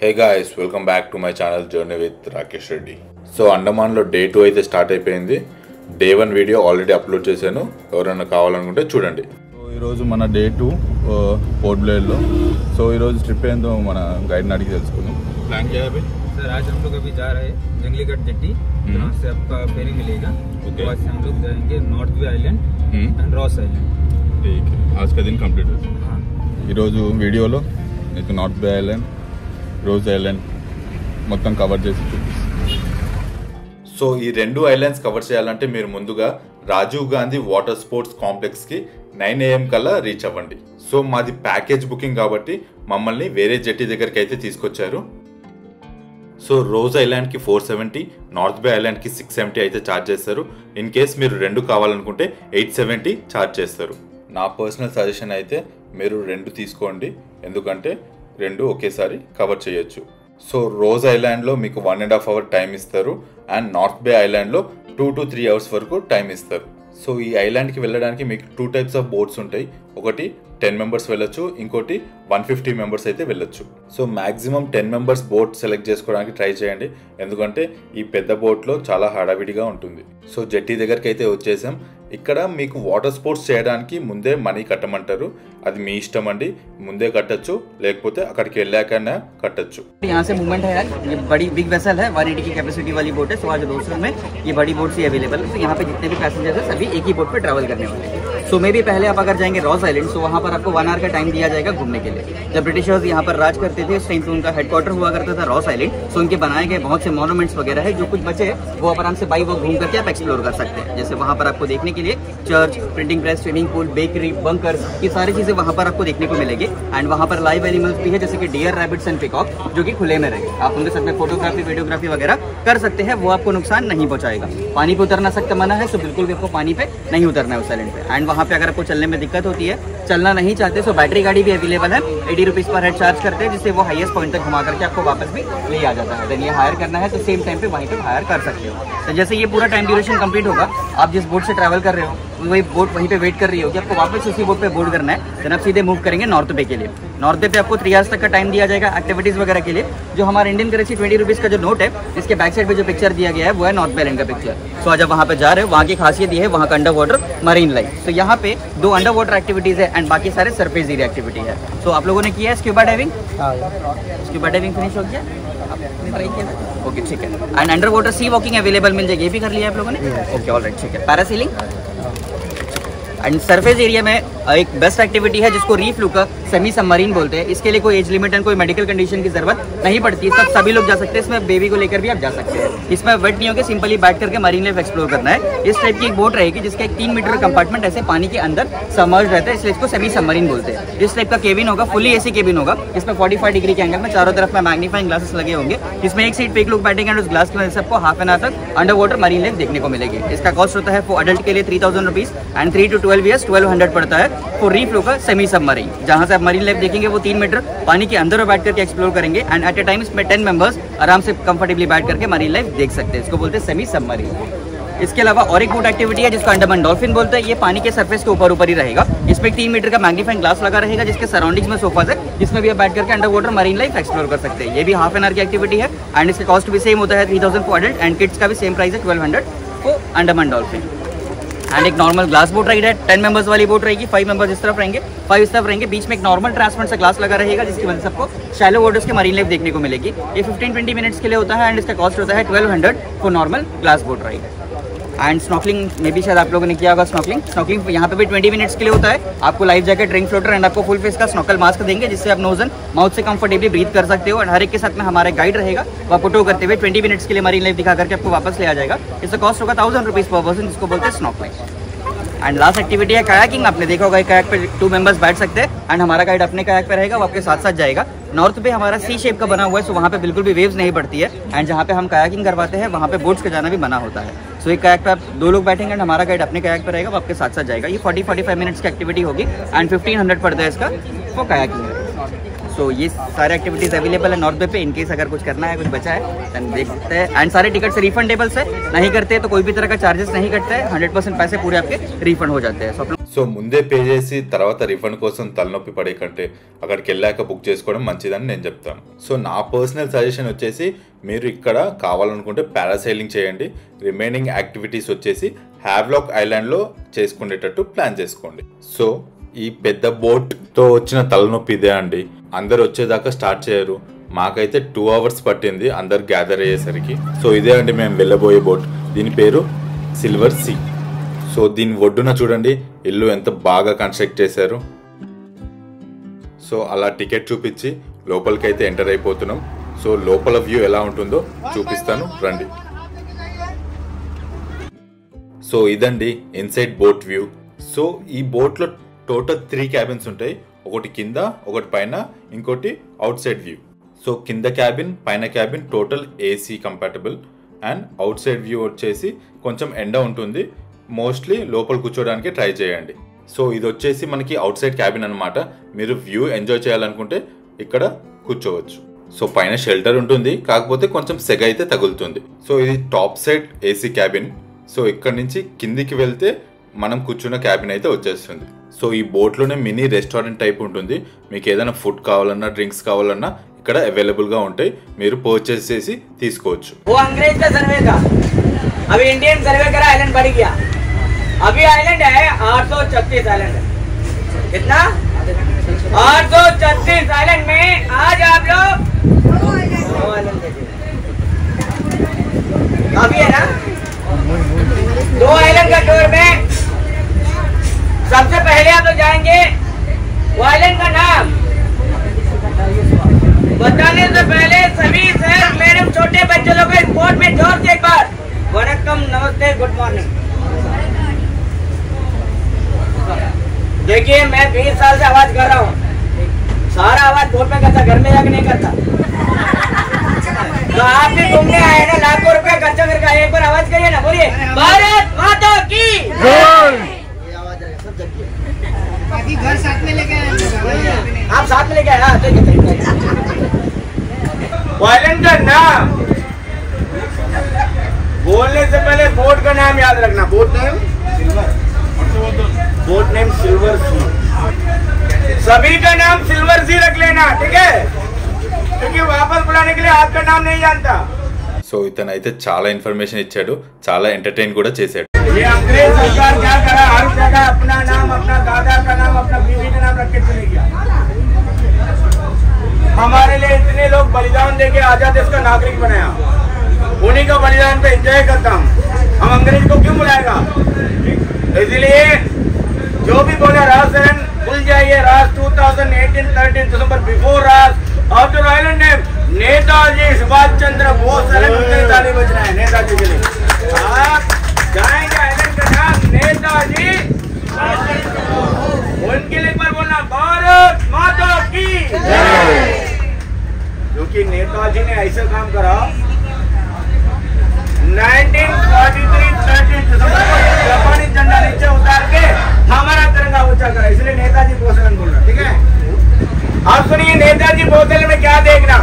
Hey guys, welcome back to my channel journey with Rakesh Reddy. So అండమాన్లో day 2 అయితే start అయిపోయింది. Day 1 video already upload చేశాను, ఎవరైనా కావాలనుకుంటే చూడండి. సో ఈరోజు మన డే 2 पोर्ट ब्लेयरలో. సో ఈరోజు ట్రిప్ ఏందో మన గైడ్ని అడిగి తెలుసుకుందాం. प्लान क्या है भाई? सर आज हम लोग अभी जा रहे हैं जंगलीगढ़ जेट्टी, जहाँ से आपका फेरी मिलेगा. तो आज से हम लोग जाएंगे North Bay Island and Ross Island. ठीक है, आज का दिन कंप्लीट हो. हाँ, ఈరోజు వీడియోలో మీకు north bay island, rose island మొత్తం కవర్ చేసి చూపిస్తాను. సో ఈ రెండు ఐలాండ్స్ కవర్ చేయాలంటే మీరు ముందుగా రాజీవ్ గాంధీ వాటర్ స్పోర్ట్స్ కాంప్లెక్స్కి 9 AM కల్లా రీచ్ అవ్వండి. సో మాది ప్యాకేజ్ బుకింగ్ కాబట్టి మమ్మల్ని వేరే జెట్టి దగ్గరికి అయితే తీసుకొచ్చారు. సో రోజ్ ఐలాండ్కి 470, నార్త్ బే ఐలాండ్కి 670 అయితే ఛార్జ్ చేస్తారు. ఇన్ కేస్ మీరు రెండు కావాలనుకుంటే 870 ఛార్జ్ చేస్తారు. నా పర్సనల్ సజెషన్ అయితే మీరు రెండు తీసుకోండి, ఎందుకంటే రెండు ఒకేసారి కవర్ చేయొచ్చు. సో రోజ్ ఐలాండ్లో మీకు 1.5 hour టైం ఇస్తారు అండ్ నార్త్ బే ఐలాండ్లో 2 to 3 hours వరకు టైం ఇస్తారు. సో ఈ ఐలాండ్కి వెళ్ళడానికి మీకు 2 types ఆఫ్ బోట్స్ ఉంటాయి. ఒకటి 10 members వెళ్ళొచ్చు, ఇంకోటి 150 members అయితే వెళ్ళొచ్చు. So maximum 10 members boat select చేసుకోవడానికి ట్రై చేయండి, ఎందుకంటే ఈ పెద్ద బోట్లో చాలా హడావిడిగా ఉంటుంది. సో జెట్టి దగ్గరికి అయితే వచ్చేసాం. ఇక్కడ మీకు వాటర్ స్పోర్ట్స్ చేయడానికి ముందే మనీ కట్టమంటారు, అది మీ ఇష్టం అండి. ముందే కట్టచ్చు, లేకపోతే అక్కడికి వెళ్ళాకైనా కట్టచ్చు. यहाँ से मूवमेंट है यार, ये बड़ी बिग वेसल है, 180 की कैपेसिटी वाली बोट है. सो आज दोस्तों में ये बड़ी बोट ही अवेलेबल है. तो यहाँ पे जितने भी पैसेंजर्स हैं सभी एक ही बोट पे ट्रैवल करने वाले हैं. सो मे भी पहले आप अगर जाएंगे रॉस आइलैंड, तो वहाँ पर आपको 1 hour का टाइम दिया जाएगा घूमने के लिए. जब ब्रिटिशर्स यहाँ पर राज करते थे उस टाइम पे उनका हेडक्वार्टर हुआ करता था रॉस आइलैंड. सो उनके बनाए गए बहुत से मॉन्यूमेंट्स वगैरह है, जो कुछ बचे वो आप आराम से बाई वॉक घूम करके आप एक्सप्लोर कर सकते हैं. जैसे वहाँ पर आपको देखने के लिए church, printing press, swimming pool, bakery, bunkers, ये सारी चीजें वहाँ पर आपको देखने को मिलेगी. एंड वहाँ पर लाइव एनिमल्स भी है, जैसे कि डियर, रैबिट्स एंड पिकॉक, जो कि खुले में रहेंगे. आप उनके साथ में फोटोग्राफी, वीडियोग्राफी वगैरह कर सकते हैं, वो आपको नुकसान नहीं पहुंचाएगा. पानी पे उतरना सख्त मना है, सो बिल्कुल भी आपको पानी पे नहीं उतरना है उस आइलैंड पे. एंड वहाँ पे अगर आपको चलने में दिक्कत होती है, चलना नहीं चाहते, सो बैटरी गाड़ी भी अवेलेबल है. 80 रुपीज पर हेड चार्ज करते हैं, जिससे वो हाईएस्ट पॉइंट तक घुमा करके आपको वापस भी ले आ जाता है. देन ये हायर करना है तो सेम टाइम पे वहीं पे हायर कर सकते हो. तो जैसे ये पूरा टाइम ड्यूरेशन कंप्लीट होगा, आप जिस बोट से ट्रैवल कर रहे हो वही बोट वहीं पे वेट कर रही होगी, आपको वापस उसी बोट पे बोर्ड करना है. देन आप सीधे मूव करेंगे नॉर्थ बे के लिए. नॉर्थ बे पे आपको 3 hours तक का टाइम दिया जाएगा एक्टिविटीज वगैरह के लिए. जो हमारा इंडियन करेंसी 20 रुपीज का जो नोट है, इसके बैक साइड पे जो पिक्चर दिया गया है वो है नॉर्थ बे आइलैंड का पिक्चर. सो आज आप वहाँ पे जा रहे हो, वहाँ की खासियत ये है वहाँ का अंडर वाटर मरीन लाइफ. तो यहाँ पे 2 अंडर वाटर एक्टिविटीज है एंड बाकी सारे सरफेस एरिया एक्टिविटी है. तो आप लोगों ने किया है scuba diving? Scuba diving finish हो गया? ओके ठीक है. And underwater sea walking available मिल जाएगी, ये भी कर लिया आप लोगों ने? ओके ऑलराइट ठीक है. पैरासीलिंग एंड सरफेस एरिया में एक बेस्ट एक्टिविटी है जिसको री फ्लूका सेमी सबमरीन बोलते हैं. इसके लिए कोई एज लिमिट एंड कोई मेडिकल कंडीशन की जरूरत नहीं पड़ती, सब सभी लोग जा सकते हैं. इसमें बेबी को लेकर भी आप जा सकते हैं. इसमें वेट नहीं होगा, सिंपली बैठ करके मरीन लाइफ एक्सप्लोर करना है. इस टाइप की एक बोट रहेगी जिसका एक 3 मीटर कंपार्टमेंट ऐसे पानी के अंदर सबमर्ज रहता है, इसलिए इसको सेमी सबमरीन बोलते हैं. इस टाइप का केबिन होगा, फुली एसी केबिन होगा. इसमें 45 डिग्री के एंगल में चारों तरफ में मैग्नीफाइंग ग्लासेस लगे होंगे. इसमें एक सीट पे एक लोग बैठेंगे और उस ग्लास की वजह से आपको हाफ एन आवर तक अंडर वाटर मरीन लाइफ देखने को मिलेगी. इसका कॉस्ट होता है फॉर अडल्ट के लिए 3000 रुपीज एंड 3 to 12 years 1200 पड़ता है फॉर री फ्लू का सेमी सबमरीन. जहां से आप मरीन लाइफ देखेंगे वो 3 मीटर पानी के अंदर बैठ करके एक्सप्लोर करेंगे एंड एट ए टाइम इसमें 10 मेंबर्स आराम से कंफर्टेबली बैठ करके मरीन लाइफ देख सकते हैं. इसको बोलते हैं सेमी सबमरीन. इसके अलावा और एक बोट एक्टिविटी है जिसको अंडमान डॉल्फिन बोलते हैं. ये पानी के सरफेस के ऊपर ही रहेगा. इसमें 3 मीटर का मैग्नीफाइंग ग्लास लगा रहेगा, जिसके सराउंडिंग्स में सोफाज है, जिसमें भी आप बैठ करके under water marine life explore कर सकते हैं. ये भी हाफ एन आवर की एक्टिविटी है एंड इसका कॉस्ट भी सेम होता है 3000 फॉर एडल्ट एंड किड्स का भी सेम प्राइस है 1200 फॉर अंडमान डॉल्फिन. एंड एक नॉर्मल ग्लास बोट राइड है, 10 मेंबर्स वाली बोट रहेगी. 5 मेंबर्स इस तरफ रहेंगे, 5 इस तरफ रहेंगे. बीच में एक नॉर्मल ट्रांसपेरेंट सा ग्लास लगा रहेगा, जिसकी वजह से आपको शैलो वाटर्स के मरीन लाइफ देखने को मिलेगी. ये 15-20 मिनट्स के लिए होता है एंड इसका कॉस्ट होता है 1200 for normal glass boat ride. And snorkelling में भी शायद आप लोगों ने किया होगा. स्नॉकलिंग यहाँ पे भी 20 मिनट्स के लिए होता है. आपको life jacket, drink floater and आपको फुल फेस का स्नॉकल मास्क देंगे, जिससे आप नोज एंड माउथ से कंफर्टेबली ब्रीथ कर सकते हो. और हर एक के साथ में हमारा गाइड रहेगा, वो आपको टो करते हुए 20 मिनट्स के लिए मरीन लाइफ दिखा करके आपको वापस ले आ जाएगा. इसका कॉस्ट होगा 1000 रुपीज पर पर्सन, जिसको बोलते हैं स्नॉकलिंग. एंड लास्ट एक्टिविटी है कायाकिंग. आपने देखा होगा कायाक पे 2 मेंबर्स बैठ सकते हैं एंड हमारा गाइड अपने कायाक पे रहेगा, वो आपके साथ साथ जाएगा. नॉर्थ पे हमारा सी शेप का बना हुआ है, सो वहाँ पे बिल्कुल भी वेव्स नहीं पड़ती है. एंड जहाँ पे हम कायाकिंग करवाते हैं वहाँ पे बोट्स के जाना भी मना होता है. सो एक कायाक पे आप 2 लोग बैठेंगे एंड हमारा गाइड अपने कायाक पे रहेगा, वो आपके साथ साथ जाएगा. ये 40-45 मिनट्स की एक्टिविटी होगी एंड 1500 पड़ता है इसका वो कायाकिंग. सो ये सारे एक्टिविटीज अवेलेबल है नॉर्थ बे पे. इनकेस अगर कुछ करना है, कुछ बचा है तो देख सकते हैं. एंड सारे टिकट्स रिफंडेबल्स है, नहीं करते तो कोई भी तरह का चार्जेस नहीं कटता है. 100% पैसे पूरे आपके रिफंड हो जाते हैं. సో ముందే పే చేసి తర్వాత రిఫండ్ కోసం తలనొప్పి పడే కంటే అక్కడికి వెళ్ళాక బుక్ చేసుకోవడం మంచిదని నేను చెప్తాను. సో నా పర్సనల్ సజెషన్ వచ్చేసి మీరు ఇక్కడ కావాలనుకుంటే పారాసైలింగ్ చేయండి. రిమైనింగ్ యాక్టివిటీస్ వచ్చేసి హ్యావ్లాక్ ఐలాండ్లో చేసుకునేటట్టు ప్లాన్ చేసుకోండి. సో ఈ పెద్ద బోట్తో వచ్చిన తలనొప్పి ఇదే అండి. అందరు వచ్చేదాకా స్టార్ట్ చేయరు. మాకైతే 2 hours పట్టింది అందరు గ్యాదర్ అయ్యేసరికి. సో ఇదే అండి మేము వెళ్ళబోయే బోట్. దీని పేరు సిల్వర్ సీ. సో దీని ఒడ్డున చూడండి ఇల్లు ఎంత బాగా కన్స్ట్రక్ట్ చేశారు. సో అలా టికెట్ చూపించి లోపలికైతే ఎంటర్ అయిపోతున్నాం. సో లోపల వ్యూ ఎలా ఉంటుందో చూపిస్తాను రండి. సో ఇదండి ఇన్సైడ్ బోట్ వ్యూ. సో ఈ బోట్లో టోటల్ 3 క్యాబిన్స్ ఉంటాయి. ఒకటి కింద, ఒకటి పైన, ఇంకోటి అవుట్ సైడ్ వ్యూ. సో కింద క్యాబిన్, పైన cabin total AC compatible. And out side view వచ్చేసి కొంచెం ఎండ ఉంటుంది. మోస్ట్లీ లోపల కూర్చోడానికి ట్రై చేయండి. సో ఇది వచ్చేసి మనకి అవుట్ సైడ్ క్యాబిన్ అనమాట. మీరు వ్యూ ఎంజాయ్ చేయాలనుకుంటే ఇక్కడ కూర్చోవచ్చు. సో పైన షెల్టర్ ఉంటుంది, కాకపోతే కొంచెం సెగ అయితే తగులుతుంది. సో ఇది top side AC cabin. So ఇక్కడ నుంచి కిందికి వెళ్తే మనం కూర్చున్న క్యాబిన్ అయితే వచ్చేస్తుంది. సో ఈ బోట్లోనే మినీ రెస్టారెంట్ టైప్ ఉంటుంది. మీకు ఏదైనా ఫుడ్ కావాలన్నా, డ్రింక్స్ కావాలన్నా ఇక్కడ అవైలబుల్ గా ఉంటాయి. మీరు పర్చేస్ చేసి తీసుకోవచ్చు. वो अंग्रेज का सर्वे का, अभी इंडियन सर्वे करा, आइलैंड बढ़ गया. अभी आइलैंड है 836 आइलैंड है. कितना? 836 आइलैंड में आज आप लोग 2 आइलैंड देखिए. काफी है ना? 2 आइलैंड का टूर में सबसे पहले आप लोग जाएंगे वो आइलैंड का नाम बताने से पहले सभी सर मेरे छोटे बच्चे लोग को स्पोर्ट में जोर से एक बार वनक्कम, नमस्ते, गुड मॉर्निंग. देखिए मैं 20 साल से आवाज कर रहा हूँ. सारा आवाज बोट में करता, घर में जाके नहीं करता. तो आप भी घूमने आए ना, लाखों रुपए खर्चा करके आए, एक बार आवाज करिए ना, बोलिए भारत माता की जय. बाकी घर साथ में लेके आए, आप साथ में लेके आए. आइलैंड का नाम बोलने से पहले बोट का नाम याद रखना. बोट नेम सिल्वर सी. सभी का नाम सिल्वर सी रख लेना, ठीक है? क्योंकि वापस बुलाने के लिए आपका नाम नहीं जानता. సో ఇతనైతే చాలా ఇన్ఫర్మేషన్ ఇచ్చాడు, చాలా ఎంటర్టైన్ కూడా చేశాడు. ये अंग्रेज सरकार क्या करा, हर जगह अपना नाम, अपना दादा का नाम, अपना बीवी का नाम रख के चले गया. हमारे लिए इतने लोग बलिदान देके आजाद देश का नागरिक बनाया. उन्हीं का बलिदान पे एंजॉय करता हूँ. हम अंग्रेज को क्यों बुलाएगा? इसलिए जो भी बोले राज भूल जाइए. राज 2018 13 दिसंबर before Ross after island name Netaji Subhash Chandra Bose. ताली बजना है नेताजी के लिए. आप जाएंगे आइलैंड का नाम नेताजी, उनके लिए पर बोलना भारत माता की जय. क्योंकि नेताजी ने ऐसा काम करा 1943 30 दिसंबर को जापानी झंडा नीचे उतार के हमारा तिरंगा ऊंचा करा. इसलिए नेताजी भोसले बोल रहा, ठीक है? आप सुनिए नेताजी भोसले में क्या देखना.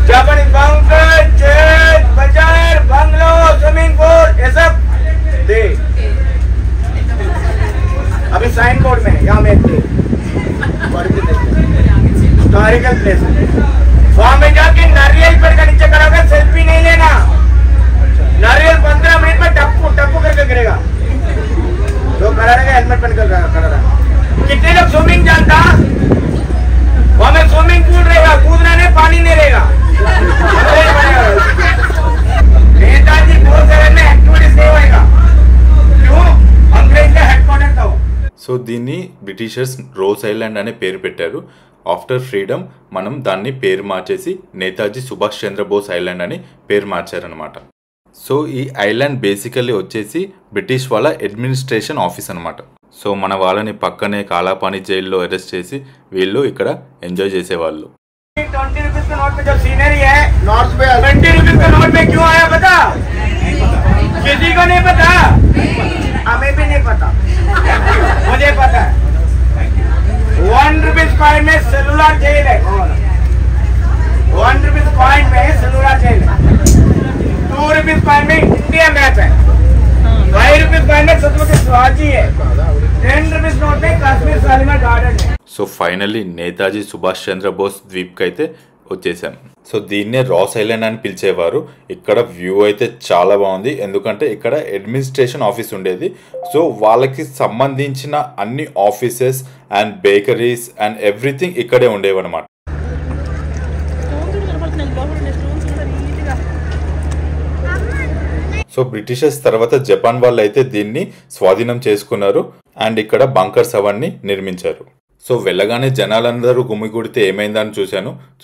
जापानी बंकर, जेट, बाजार, बंगलो, स्विमिंग पूल, ये सब दे. अभी साइन बोर्ड में यहाँ में हिस्टोरिकल प्लेस वहां में जाके नारियल पेड़ का नीचे खड़ा होकर सेल्फी नहीं लेना. नारियल 15 मिनट में टप्पू टप्पू करके गिरेगा. जो खड़ा रहेगा हेलमेट पहनकर खड़ा रहेगा. कितने लोग स्विमिंग जानता? वहां में स्विमिंग पूल रहेगा, कूदना नहीं, पानी नहीं रहेगा. नेताजी भोसले में एक्टिविटीज नहीं होएगा. क्यों? अंग्रेज का हेडक्वार्टर था. సో దీన్ని బ్రిటిషర్స్ రోజ్ ఐలాండ్ అనే పేరు పెట్టారు. ఆఫ్టర్ ఫ్రీడమ్ మనం దాన్ని పేరు మార్చేసి నేతాజీ సుభాష్ చంద్రబోస్ ఐలాండ్ అని పేరు మార్చారనమాట. సో ఈ ఐలాండ్ బేసికల్లీ వచ్చేసి బ్రిటిష్ వాళ్ళ అడ్మినిస్ట్రేషన్ ఆఫీస్ అనమాట. సో మన వాళ్ళని పక్కనే కాలాపాని జైల్లో అరెస్ట్ చేసి వీళ్ళు ఇక్కడ ఎంజాయ్ చేసేవాళ్ళు. 20 रुपीज के नोट में जो सीनरी है नॉर्थ में 20 रुपीज के नोट में क्यों आया पता? किसी को नहीं पता, हमें भी नहीं पता, मुझे पता है. 1 रुपीज कॉइन में सेलुलर जेल है. 1 रुपीज कॉइन में सेलुलर जेल है. 2 रुपीज कॉइन में इंडिया मैप है. 5 रुपीज कॉइन में छत्रपति शिवाजी है. 10 रुपीस नोट में कश्मीर शालीमार गार्डन है। సో ఫైనల్లీ నేతాజీ సుభాష్ చంద్రబోస్ ద్వీప్కి అయితే వచ్చేసాం. సో దీన్నే రాస్ ఐలాండ్ అని పిలిచేవారు. ఇక్కడ వ్యూ అయితే చాలా బాగుంది, ఎందుకంటే ఇక్కడ అడ్మినిస్ట్రేషన్ ఆఫీస్ ఉండేది. సో వాళ్ళకి సంబంధించిన అన్ని offices and bakeries and everything ఇక్కడే ఉండేవన్నమాట. సో బ్రిటిషర్స్ తర్వాత జపాన్ వాళ్ళు అయితే దీన్ని స్వాధీనం చేసుకున్నారు అండ్ ఇక్కడ బంకర్స్ అవన్నీ నిర్మించారు. సో వెళ్ళగానే జనాలందరూ గుమిగూడితే ఏమైందని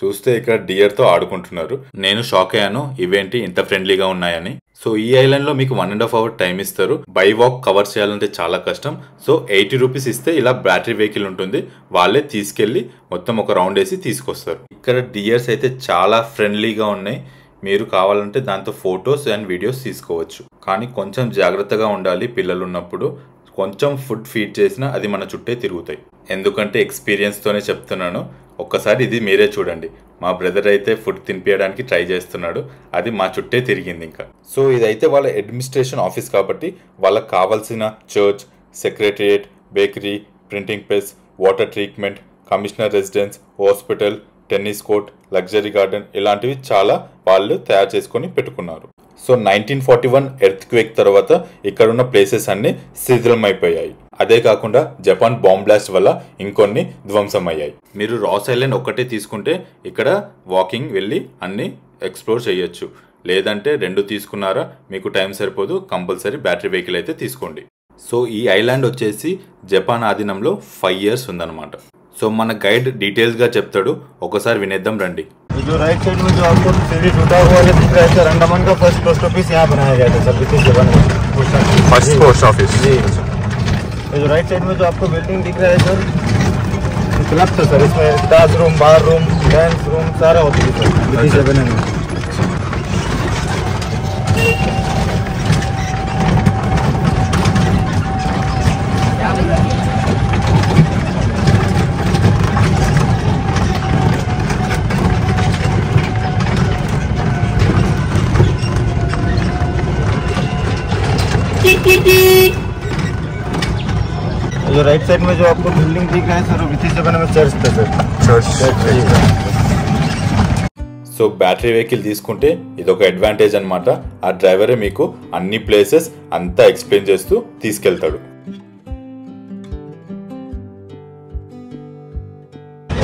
చూస్తే ఇక్కడ డియర్తో ఆడుకుంటున్నారు. నేను షాక్ అయ్యాను, ఇవేంటి ఇంత ఫ్రెండ్లీగా ఉన్నాయని. సో ఈ ఐలాండ్ లో మీకు 1.5 hours టైం ఇస్తారు. బై వాక్ కవర్ చేయాలంటే చాలా కష్టం. సో 80 rupees ఇస్తే ఇలా బ్యాటరీ వెహికల్ ఉంటుంది, వాళ్ళే తీసుకెళ్లి మొత్తం ఒక రౌండ్ వేసి తీసుకొస్తారు. ఇక్కడ డియర్స్ అయితే చాలా ఫ్రెండ్లీగా ఉన్నాయి. మీరు కావాలంటే దాంతో ఫొటోస్ అండ్ వీడియోస్ తీసుకోవచ్చు. కానీ కొంచెం జాగ్రత్తగా ఉండాలి పిల్లలు ఉన్నప్పుడు. కొంచెం ఫుడ్ ఫీడ్ చేసినా అది మన చుట్టే తిరుగుతాయి. ఎందుకంటే ఎక్స్పీరియన్స్తోనే చెప్తున్నాను. ఒక్కసారి ఇది మీరే చూడండి. మా బ్రదర్ అయితే ఫుడ్ తినిపించడానికి ట్రై చేస్తున్నాడు, అది మా చుట్టే తిరిగింది ఇంకా. సో ఇదైతే వాళ్ళ అడ్మినిస్ట్రేషన్ ఆఫీస్ కాబట్టి వాళ్ళకి కావాల్సిన church, secretariat, bakery, printing press, water treatment, commissioner residence, hospital, tennis court, luxury garden ఇలాంటివి చాలా వాళ్ళు తయారు చేసుకొని పెట్టుకున్నారు. సో 1941 ఎర్త్ క్వేక్ తర్వాత ఇక్కడున్న ప్లేసెస్ అన్ని శిథిలమైపోయాయి. అదే కాకుండా జపాన్ బాంబ్ బ్లాస్ట్ వల్ల ఇంకొన్ని ధ్వంసమయ్యాయి. మీరు రాస్ ఐలాండ్ ఒక్కటే తీసుకుంటే ఇక్కడ వాకింగ్ వెళ్ళి అన్ని ఎక్స్ప్లోర్ చేయొచ్చు. లేదంటే 2 తీసుకున్నారా మీకు టైం సరిపోదు, కంపల్సరీ బ్యాటరీ వెహికల్ అయితే తీసుకోండి. సో ఈ ఐలాండ్ వచ్చేసి జపాన్ ఆధీనంలో 5 years ఉందన్నమాట. సో మన గైడ్ డీటెయిల్స్ గా చెప్తాడు, ఒకసారి వినేద్దాం రండి. जो राइट साइड में जो आपको सीढ़ी टूटा हुआ है दिख रहा है सर, अंडमान का फर्स्ट पोस्ट ऑफिस यहाँ बनाया गया था सर, ब्रिटिश जमाने में। फर्स्ट पोस्ट ऑफिस जी। जो राइट साइड में जो आपको बिल्डिंग दिख रहा है सर, क्लब था सर, इसमें डांस रूम, बार रूम, डांस रूम सारा होता है सर ब्रिटिश जमाने में। जो राइट साइड में जो आपको बिल्डिंग दिख रहा है सर, ब्रिटिश जमाने में चर्च था sir, church. So battery vehicle తీసుకుంటే ఇదొక అడ్వాంటేజ్ అనమాట. ఆ డ్రైవరే మీకు అన్ని ప్లేసెస్ అంతా ఎక్స్ప్లెయిన్ చేస్తూ తీసుకెళ్తాడు.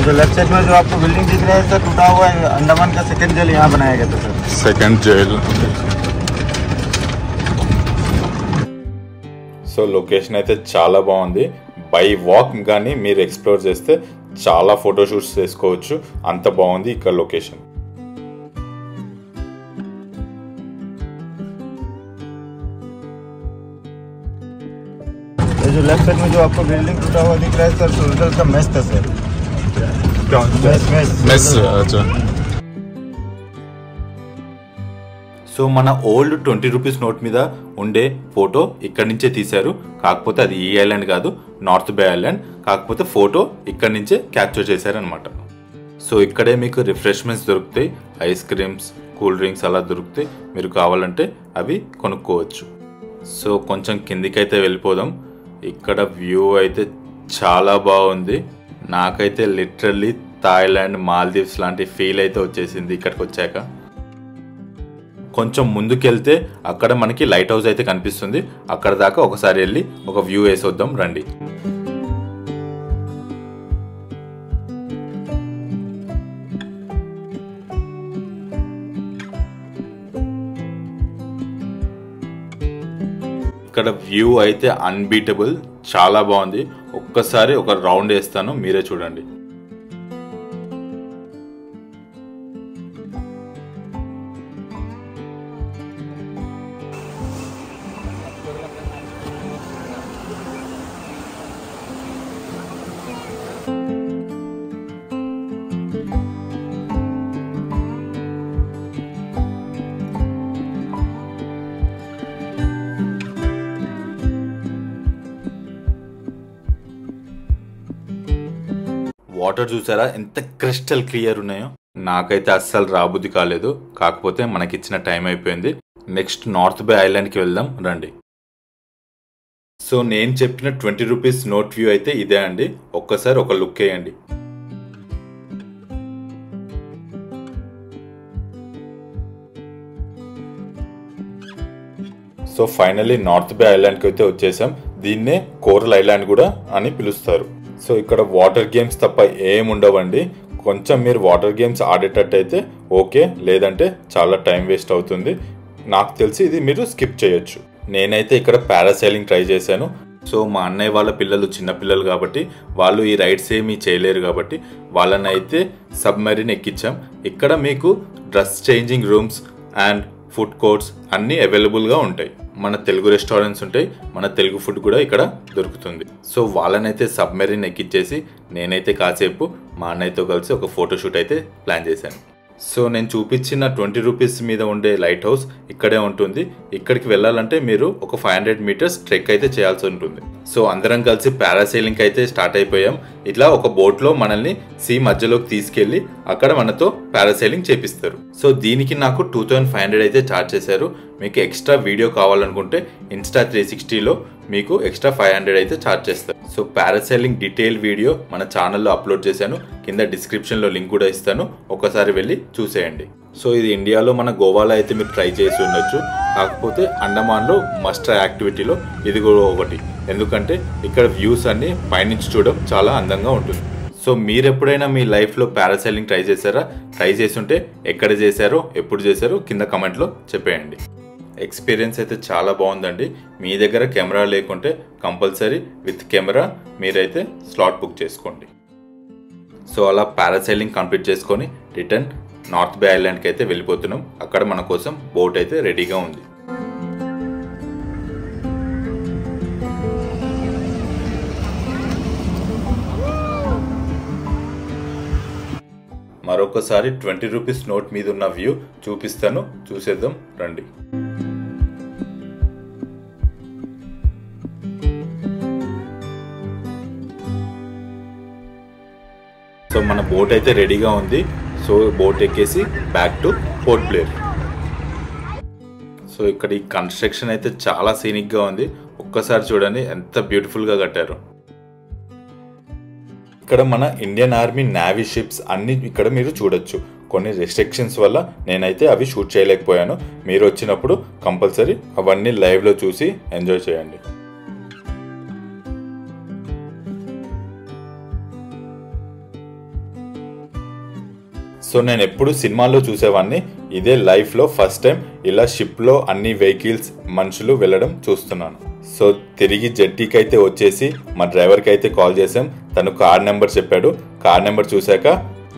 जो लेफ्ट साइड में जो आपको बिल्डिंग दिख रहा है सर, टूटा हुआ है, अंडमान का सेकंड जेल यहाँ बनाया गया था sir, second jail. So location అయితే చాలా బాగుంది. బై వాక్ కానీ మీరు ఎక్స్ప్లోర్ చేస్తే చాలా ఫోటోషూట్స్ చేసుకోవచ్చు, అంత బాగుంది ఇక్కడ లొకేషన్. जो लेफ्ट साइड में जो आपको बिल्डिंग टूटा हुआ दिख रहा है सर, सोल्जर का मेस था सर, मेस। సో మన ఓల్డ్ 20 rupees నోట్ మీద ఉండే ఫోటో ఇక్కడి నుంచే తీశారు. కాకపోతే అది ఈ ఐలాండ్ కాదు, నార్త్ బే ఐలాండ్. కాకపోతే ఫోటో ఇక్కడి నుంచే క్యాప్చర్ చేశారనమాట. సో ఇక్కడే మీకు రిఫ్రెష్మెంట్స్ దొరుకుతాయి, ఐస్ క్రీమ్స్, కూల్ డ్రింక్స్ అలా దొరుకుతాయి. మీరు కావాలంటే అవి కొనుక్కోవచ్చు. సో కొంచెం కిందికైతే వెళ్ళిపోదాం. ఇక్కడ వ్యూ అయితే చాలా బాగుంది. నాకైతే లిటరల్లీ థాయిలాండ్, మాల్దీవ్స్ లాంటి ఫీల్ అయితే వచ్చేసింది ఇక్కడికి వచ్చాక. కొంచెం ముందుకెళ్తే అక్కడ మనకి లైట్ హౌస్ అయితే కనిపిస్తుంది. అక్కడ దాకా ఒకసారి వెళ్ళి ఒక వ్యూ వేసొద్దాం రండి. ఇక్కడ వ్యూ అయితే అన్బీటబుల్, చాలా బాగుంది. ఒక్కసారి ఒక రౌండ్ వేస్తాను, మీరే చూడండి. వాటర్ చూసారా ఎంత క్రిస్టల్ క్లియర్ ఉన్నాయో. నాకైతే అస్సలు రాబుద్ది కాలేదు. కాకపోతే మనకిచ్చిన టైం అయిపోయింది. నెక్స్ట్ నార్త్ బే ఐలాండ్కి వెళ్దాం రండి. సో నేను చెప్పిన 20 రూపీస్ నోట్ వ్యూ అయితే ఇదే అండి. ఒక్కసారి ఒక లుక్ వేయండి. సో ఫైనల్లీ నార్త్ బే ఐలాండ్కి అయితే వచ్చేసాం. దీన్నే కోరల్ ఐలాండ్ కూడా అని పిలుస్తారు. సో ఇక్కడ వాటర్ గేమ్స్ తప్ప ఏముండవండి. కొంచెం మీరు వాటర్ గేమ్స్ ఆడేటట్టు అయితే ఓకే, లేదంటే చాలా టైం వేస్ట్ అవుతుంది. నాకు తెలిసి ఇది మీరు స్కిప్ చేయొచ్చు. నేనైతే ఇక్కడ పారాసైలింగ్ ట్రై చేశాను. సో మా అన్నయ్య వాళ్ళ పిల్లలు చిన్నపిల్లలు కాబట్టి వాళ్ళు ఈ రైడ్స్ ఏమీ చేయలేరు కాబట్టి వాళ్ళని అయితే సబ్మెరీన్ ఎక్కించాం. ఇక్కడ మీకు dress changing rooms and food courts అన్నీ అవైలబుల్గా ఉంటాయి. మన తెలుగు రెస్టారెంట్స్ ఉంటాయి, మన తెలుగు ఫుడ్ కూడా ఇక్కడ దొరుకుతుంది. సో వాళ్ళనైతే సబ్మెరీన్ ఎక్కించేసి నేనైతే కాసేపు మా అన్నయ్యతో కలిసి ఒక ఫోటోషూట్ అయితే ప్లాన్ చేశాను. సో నేను చూపించిన 20 రూపీస్ మీద ఉండే లైట్ హౌస్ ఇక్కడే ఉంటుంది. ఇక్కడికి వెళ్ళాలంటే మీరు ఒక 500 మీటర్స్ ట్రెక్ అయితే చేయాల్సి ఉంటుంది. సో అందరం కలిసి పారాసైలింగ్ అయితే స్టార్ట్ అయిపోయాం. ఇట్లా ఒక బోట్లో మనల్ని సీ మధ్యలోకి తీసుకెళ్లి అక్కడ మనతో పారాసైలింగ్ చేపిస్తారు. సో దీనికి నాకు 2500 అయితే ఛార్జ్ చేశారు. మీకు ఎక్స్ట్రా వీడియో కావాలనుకుంటే ఇన్స్టా 360లో మీకు ఎక్స్ట్రా 500 అయితే ఛార్జ్ చేస్తారు. సో పారాసైలింగ్ డీటెయిల్ వీడియో మన ఛానల్లో అప్లోడ్ చేశాను. కింద డిస్క్రిప్షన్లో లింక్ కూడా ఇస్తాను, ఒకసారి వెళ్ళి చూసేయండి. సో ఇది ఇండియాలో మన గోవాలో అయితే మీరు ట్రై చేసి ఉండొచ్చు. కాకపోతే అండమాన్లో మస్ట్ ట్రై యాక్టివిటీలో ఇది కూడా ఒకటి. ఎందుకంటే ఇక్కడ వ్యూస్ అన్ని పైనుంచి చూడడం చాలా అందంగా ఉంటుంది. సో మీరు ఎప్పుడైనా మీ లైఫ్లో పారాసైలింగ్ ట్రై చేశారా? ట్రై చేస్తుంటే ఎక్కడ చేశారో, ఎప్పుడు చేశారో కింద కమెంట్లో చెప్పేయండి. ఎక్స్పీరియన్స్ అయితే చాలా బాగుందండి. మీ దగ్గర కెమెరా లేకుంటే కంపల్సరీ విత్ కెమెరా మీరైతే స్లాట్ బుక్ చేసుకోండి. సో అలా పారాసైలింగ్ కంప్లీట్ చేసుకొని రిటర్న్ నార్త్ బే ఐలాండ్కి అయితే వెళ్ళిపోతున్నాం. అక్కడ మన కోసం బోట్ అయితే రెడీగా ఉంది. మరొకసారి 20 రూపీస్ నోట్ మీద ఉన్న వ్యూ చూపిస్తాను, చూసేద్దాం రండి. సో మన బోట్ అయితే రెడీగా ఉంది. సో బోట్ ఎక్కేసి back to port Blair. So ఇక్కడ ఈ కన్స్ట్రక్షన్ అయితే చాలా సీనిక్గా ఉంది. ఒక్కసారి చూడండి ఎంత బ్యూటిఫుల్గా కట్టారు. ఇక్కడ మన ఇండియన్ ఆర్మీ నేవీ షిప్స్ అన్ని ఇక్కడ మీరు చూడొచ్చు. కొన్ని రెస్ట్రిక్షన్స్ వల్ల నేనైతే అవి షూట్ చేయలేకపోయాను. మీరు వచ్చినప్పుడు కంపల్సరీ అవన్నీ లైవ్లో చూసి ఎంజాయ్ చేయండి. సో నేను ఎప్పుడు సినిమాల్లో చూసేవాడిని, ఇదే లైఫ్లో ఫస్ట్ టైం ఇలా షిప్లో అన్ని వెహికల్స్ మనుషులు వెళ్ళడం చూస్తున్నాను. సో తిరిగి జెట్టీకి అయితే వచ్చేసి మా డ్రైవర్కి అయితే కాల్ చేసాం. తను కార్ నెంబర్ చెప్పాడు. కార్ నెంబర్ చూశాక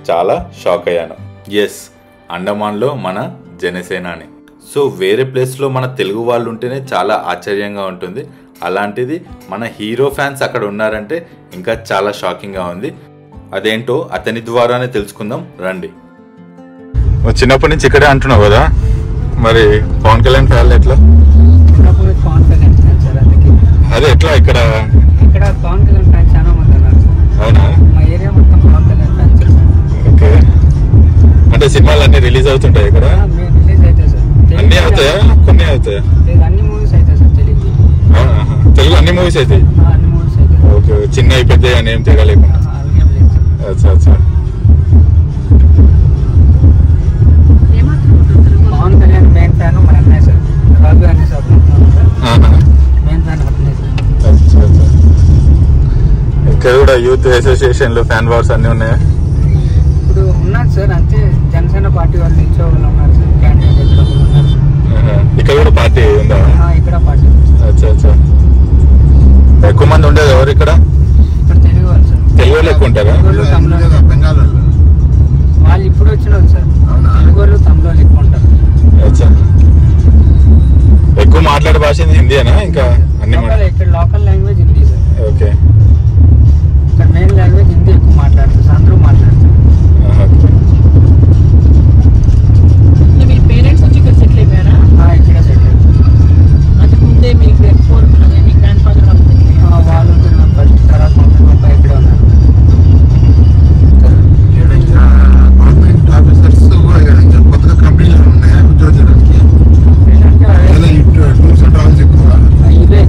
చాలా షాక్ అయ్యాను. ఎస్, అండమాన్లో మన జనసేనాని. సో వేరే ప్లేస్లో మన తెలుగు వాళ్ళు ఉంటేనే చాలా ఆశ్చర్యంగా ఉంటుంది. అలాంటిది మన హీరో ఫ్యాన్స్ అక్కడ ఉన్నారంటే ఇంకా చాలా షాకింగ్గా ఉంది. అదేంటో అతని ద్వారానే తెలుసుకుందాం రండి. చిన్నప్పటి నుంచి ఇక్కడే అంటున్నావు కదా, మరి పవన్ కళ్యాణ్ ఫ్యాన్ ఎట్లా? అదే ఎట్లా ఇక్కడ పవన్ కళ్యాణ్ ఫ్యాన్స్ చాలా మంది ఉన్నారు. అవునా? మా ఏరియా మొత్తం పవన్ కళ్యాణ్ ఫ్యాన్స్. ఓకే, అంటే సినిమాలు అన్ని రిలీజ్ అవుతుంటాయి ఇక్కడ? రిలీజ్ అవుతాయి సార్. అన్ని అవుతాయా? కొన్ని అవుతాయా? అన్ని మూవీస్ అవుతాయి సార్ తెలుగు. తెలుగు అన్ని మూవీస్ అవుతాయి? అన్ని మూవీస్ అవుతాయి. ఓకే, చిన్న పెద్ద అని ఏం తేడా లేకుండా. అచ్చా అచ్చా. పవన్ కళ్యాణ్ మెయిన్ ఫ్యాన్ మన అన్నయ్య సార్, రాజు అనే సార్ మెయిన్ ఫ్యాన్ అన్నయ్య సార్. ఇక్కడ కూడా యూత్ అసోసియేషన్లు ఫ్యాన్ వార్స్ అన్ని ఉన్నాయా? ఇప్పుడు ఉన్నారు సార్, అంతే జనసేన పార్టీ వాళ్ళు నిల్చో వాళ్ళు ఉన్నారు సార్, క్యాండిడేట్ ఉన్నారు. ఇక్కడ కూడా పార్టీ ఉందా? ఇక్కడ పార్టీ. అచ్చా అచ్చా. ఎక్కువ మంది ఉండేది ఎవరు ఇక్కడ? తెలుగు వాళ్ళు సార్. తెలుగు వాళ్ళు ఎక్కువ ఉంటారా? బెంగాల్ వాళ్ళు ఇప్పుడు వచ్చిన వాళ్ళు సార్. తెలుగు వాళ్ళు తమిళ వాళ్ళు ఎక్కువ ఉంటారు. అచ్చా. ఎక్కువ మాట్లాడే భాష హిందీనా? ఇంకా అన్ని ఇక్కడ local language Hindi sir. Okay. ఇక్కడ మెయిన్ లాంగ్వేజ్ హిందీ ఎక్కువ మాట్లాడతారు సార్, అందరూ మాట్లాడతారు. మీ పేరెంట్స్ వచ్చి ఇక్కడ సెటిల్ అయిపోయారా? ఇక్కడ సెటిల్ అంతకు ముందే మీకు ఎక్స్పోర్ మీ గ్రాండ్ ఫాదర్ వాళ్ళు ఫస్ట్ తర్వాత మా ఇక్కడే ఉన్నారు. గవర్నమెంట్ ఆఫీసర్స్ కొత్తగా కంపెనీలు ఉన్నాయా ఉద్యోగాలకి? ఇవే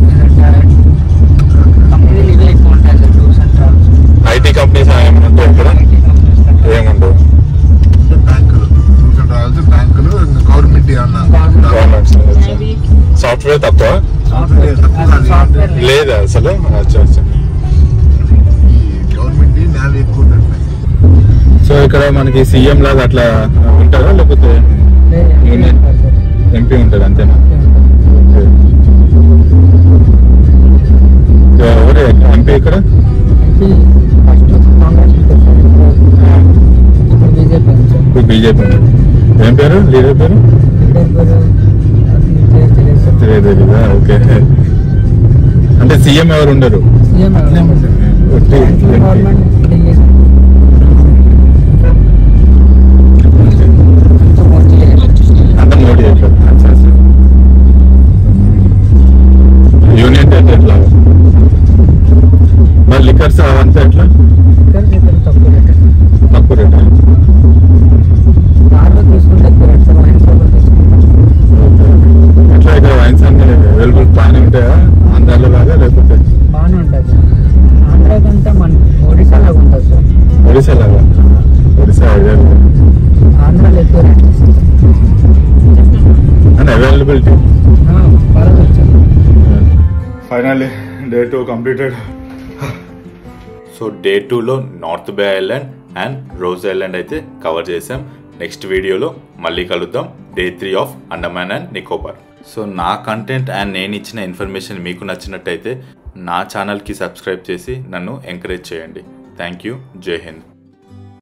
కదా. అచ్చా అచ్చా. సో ఇక్కడ మనకి సీఎం లాగా అట్లా ఉంటారా లేకపోతే ఎంపీ ఉంటుంది అంతేనా? ఎవరు ఎంపీ ఇక్కడ? ఇప్పుడు బీజేపీ. ఏం పేరు లీడర్ పేరు? తెలియదా? ఓకే. అంటే సీఎం ఎవరు ఉండరు? అంత మోడీ చేశారు. యూనియన్ టెరిటరీ ఎట్లా? మరి లిక్కర్స్ అవంతా ఎట్లా? తక్కువ రేట్. ఎట్లా ఇక్కడ వైన్స్ అన్ని అవైలబుల్ బాగానే ఉంటాయా ఆంధ్రాలో లాగా లేకపోతే? బాగానే ఉంటుంది. ఆంధ్రా కంటే మన ఒడిశా లాగా ఉంటుంది సార్. ఒడిశా లాగా? ఒడిశా ఆంధ్రాలో ఎక్కువ rate and availability. Finally day 2 completed. So day 2లో north bay island and rose island అయితే కవర్ చేసాం. నెక్స్ట్ వీడియోలో మళ్ళీ కలుద్దాం. Day 3 of Andaman and Nicobar. So నా కంటెంట్ అండ్ నేను ఇచ్చిన ఇన్ఫర్మేషన్ మీకు నచ్చినట్టయితే నా ఛానల్కి సబ్స్క్రైబ్ చేసి నన్ను ఎంకరేజ్ చేయండి. Thank you. జై హింద్.